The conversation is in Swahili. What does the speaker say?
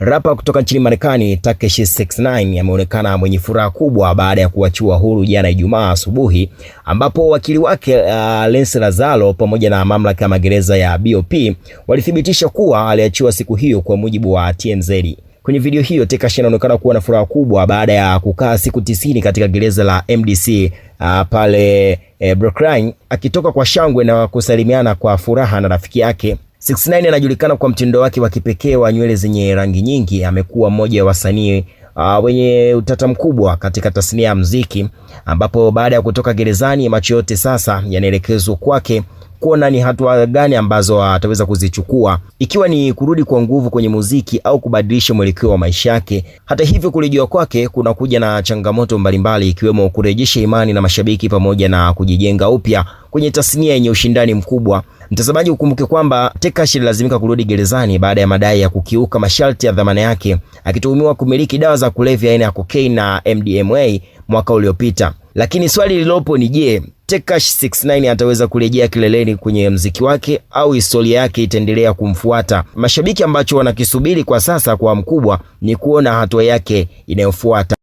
Rapa kutoka nchini Marekani Tekashi 69 ameonekana mwenye furaha kubwa baada ya kuachiwa huru jana Ijumaa asubuhi, ambapo wakili wake Lance Lazaro pamoja na mamlaka ya magereza ya BOP walithibitisha kuwa aliachiwa siku hiyo kwa mujibu wa TMZ. Kwenye video hiyo Tekashi anaonekana kuwa na furaha kubwa baada ya kukaa siku 90 katika gereza la MDC pale Brooklyn, akitoka kwa shangwe na kusalimiana kwa furaha na rafiki yake. 69 anajulikana kwa mtindo wake wa kipekee wa nywele zenye rangi nyingi. Amekuwa mmoja wa wasanii wenye utata mkubwa katika tasnia ya muziki, ambapo baada ya kutoka gerezani macho yote sasa yanaelekezwa kwake kuona ni hatua gani ambazo ataweza kuzichukua, ikiwa ni kurudi kwa nguvu kwenye muziki au kubadilisha mwelekeo wa maisha yake. Hata hivyo, kurejea kwake kuna kuja na changamoto mbalimbali, ikiwemo kurejesha imani na mashabiki pamoja na kujijenga upya kwenye tasnia yenye ushindani mkubwa. Mtazamaji, ukumbuke kwamba Tekashi lazimika kurudi gerezani baada ya madai ya kukiuka masharti ya dhamana yake, akituhumiwa kumiliki dawa za kulevya aina ya cocaine na MDMA mwaka uliopita. Lakini swali lilopo ni je, Tekashi 69 ataweza kurejea kileleni kwenye mziki wake au historia yake itaendelea kumfuata? Mashabiki ambacho wanakisubiri kwa sasa kwa mkubwa ni kuona hatua yake inayofuata.